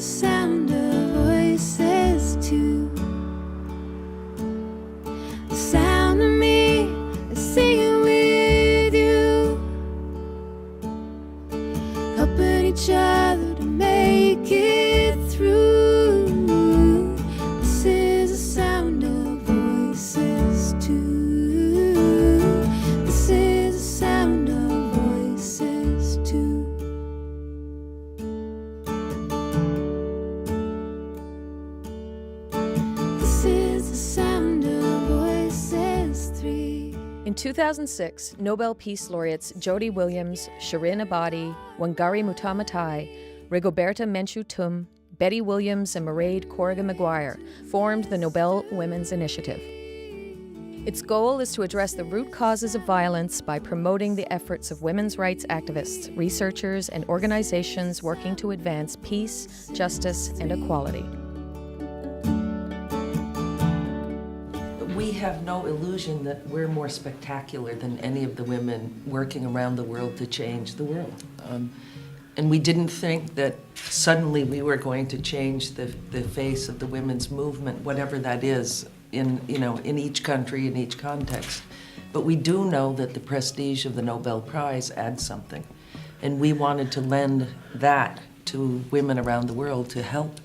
the sound of voices too. The sound of me singing with you, helping each other to make it through. This is the sound of voices too. This is the sound of voices too. This is the sound of voices 3. In 2006, Nobel Peace Laureates Jody Williams, Shirin Ebadi, Wangari Maathai, Rigoberta Menchú Tum, Betty Williams, and Mairead Corrigan Maguire formed the Nobel Women's Initiative. Its goal is to address the root causes of violence by promoting the efforts of women's rights activists, researchers, and organizations working to advance peace, justice, and equality. We have no illusion that we're more spectacular than any of the women working around the world to change the world. And we didn't think that suddenly we were going to change the face of the women's movement, whatever that is, in each country, in each context. But we do know that the prestige of the Nobel Prize adds something. And we wanted to lend that to women around the world to help,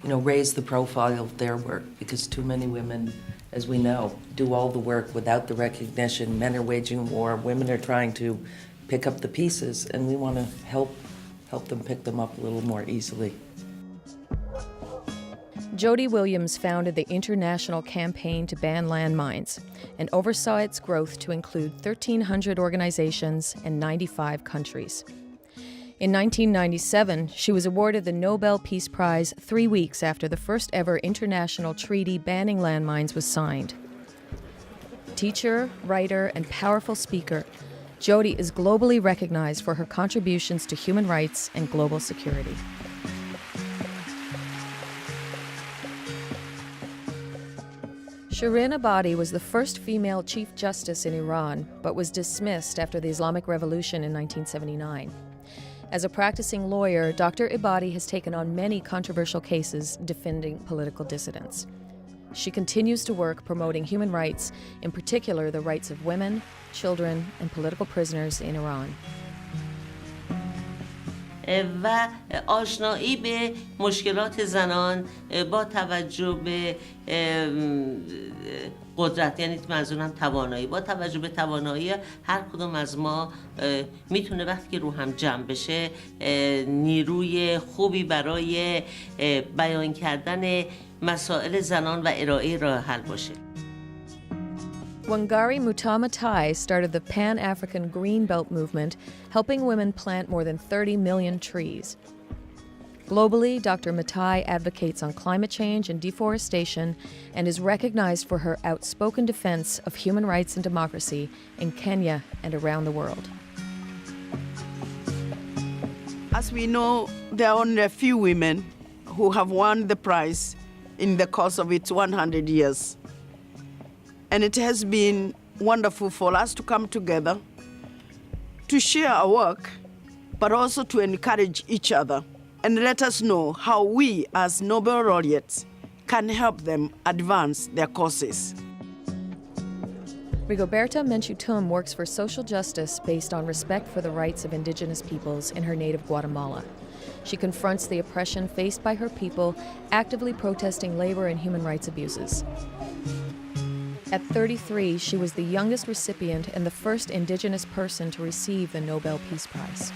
raise the profile of their work, because too many women, as we know, do all the work without the recognition. Men are waging war, women are trying to pick up the pieces, and we want to help them pick them up a little more easily. Jody Williams founded the International Campaign to Ban Landmines and oversaw its growth to include 1,300 organizations and 95 countries. In 1997, she was awarded the Nobel Peace Prize 3 weeks after the first ever international treaty banning landmines was signed. Teacher, writer, and powerful speaker, Jody is globally recognized for her contributions to human rights and global security. Shirin Ebadi was the first female Chief Justice in Iran, but was dismissed after the Islamic Revolution in 1979. As a practicing lawyer, Dr. Ebadi has taken on many controversial cases defending political dissidents. She continues to work promoting human rights, in particular the rights of women, children, and political prisoners in Iran. و آشنایی به مشکلات زنان با توجه به قدرت، یعنی منظورم توانایی، با توجه به توانایی هر کدوم از ما میتونه وقتی که رو هم جمع بشه نیروی خوبی برای بیان کردن مسائل زنان و ارائه راه حل باشه. Wangari Maathai started the Pan-African Green Belt movement, helping women plant more than 30 million trees. Globally, Dr. Maathai advocates on climate change and deforestation and is recognized for her outspoken defense of human rights and democracy in Kenya and around the world. As we know, there are only a few women who have won the prize in the course of its 100 years. And it has been wonderful for us to come together to share our work, but also to encourage each other and let us know how we as Nobel laureates can help them advance their causes. Rigoberta Menchú Tum works for social justice based on respect for the rights of indigenous peoples in her native Guatemala. She confronts the oppression faced by her people, actively protesting labor and human rights abuses. At 33, she was the youngest recipient and the first indigenous person to receive the Nobel Peace Prize.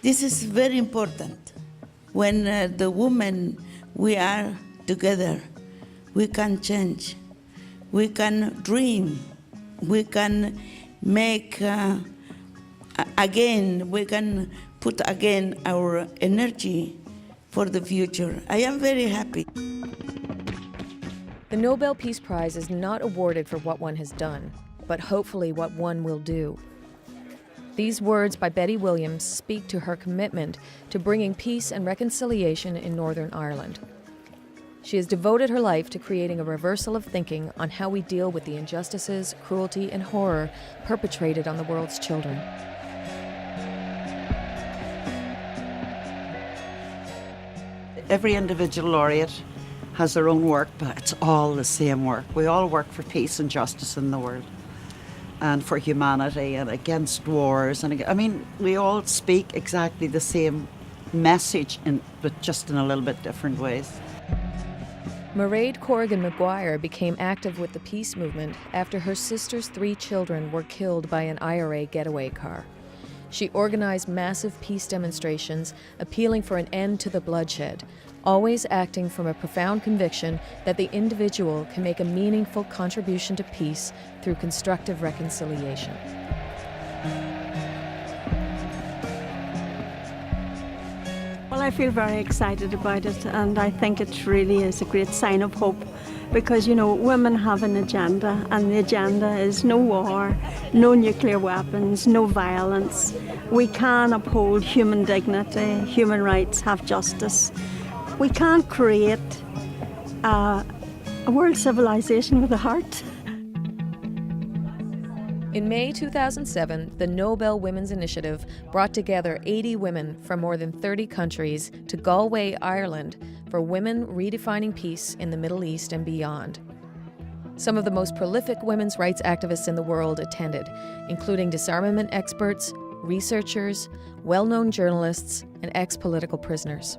This is very important. When the women, we are together, we can change, we can dream, we can make again, we can put again our energy for the future. I am very happy. The Nobel Peace Prize is not awarded for what one has done, but hopefully what one will do. These words by Betty Williams speak to her commitment to bringing peace and reconciliation in Northern Ireland. She has devoted her life to creating a reversal of thinking on how we deal with the injustices, cruelty, and horror perpetrated on the world's children. Every individual laureate has their own work, but it's all the same work. We all work for peace and justice in the world, and for humanity and against wars. And I mean, we all speak exactly the same message, but just in a little bit different ways. Mairead Corrigan Maguire became active with the peace movement after her sister's 3 children were killed by an IRA getaway car. She organized massive peace demonstrations, appealing for an end to the bloodshed, always acting from a profound conviction that the individual can make a meaningful contribution to peace through constructive reconciliation. Well, I feel very excited about it, and I think it really is a great sign of hope because, you know, women have an agenda, and the agenda is no war, no nuclear weapons, no violence. We can uphold human dignity, human rights, have justice. We can't create a world civilization with a heart. In May 2007, the Nobel Women's Initiative brought together 80 women from more than 30 countries to Galway, Ireland, for Women Redefining Peace in the Middle East and Beyond. Some of the most prolific women's rights activists in the world attended, including disarmament experts, researchers, well-known journalists, and ex-political prisoners.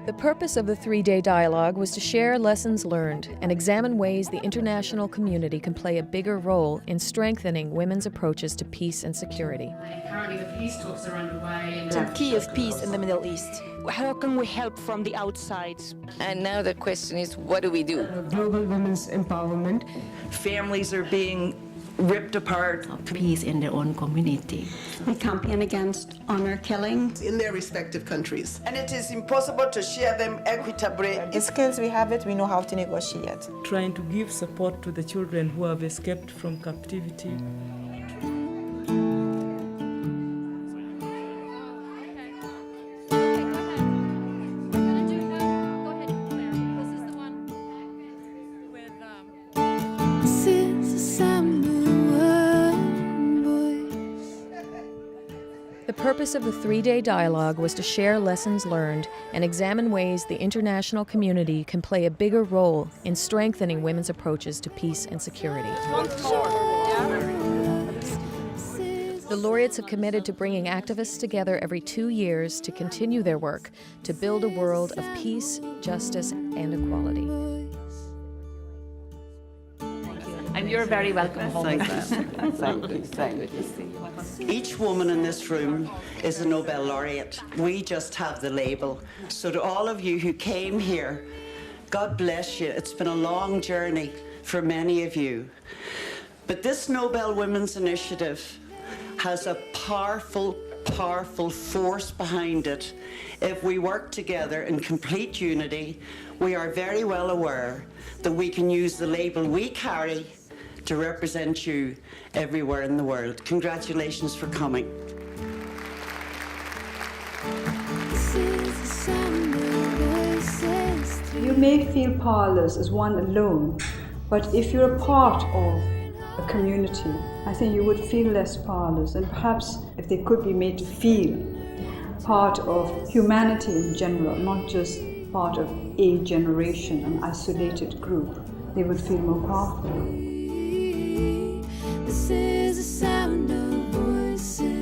The purpose of the 3-day dialogue was to share lessons learned and examine ways the international community can play a bigger role in strengthening women's approaches to peace and security. Currently the peace talks are underway. The key of peace in the Middle East. How can we help from the outside? And now the question is, what do we do? Global women's empowerment. Families are being ripped apart. Peace in their own community. We campaign against honor killings in their respective countries. And it is impossible to share them equitably. The skills we have we know how to negotiate. Trying to give support to the children who have escaped from captivity. The purpose of the 3-day dialogue was to share lessons learned and examine ways the international community can play a bigger role in strengthening women's approaches to peace and security. The laureates have committed to bringing activists together every 2 years to continue their work to build a world of peace, justice, and equality. And you're very welcome home. Thank you. Thank you. Each woman in this room is a Nobel laureate. We just have the label. So to all of you who came here, God bless you. It's been a long journey for many of you. But this Nobel Women's Initiative has a powerful force behind it. If we work together in complete unity, we are very well aware that we can use the label we carry to represent you everywhere in the world. Congratulations for coming. You may feel powerless as one alone, but if you're a part of a community, I think you would feel less powerless, and perhaps if they could be made to feel part of humanity in general, not just part of a generation, an isolated group, they would feel more powerful. This is the sound of voices.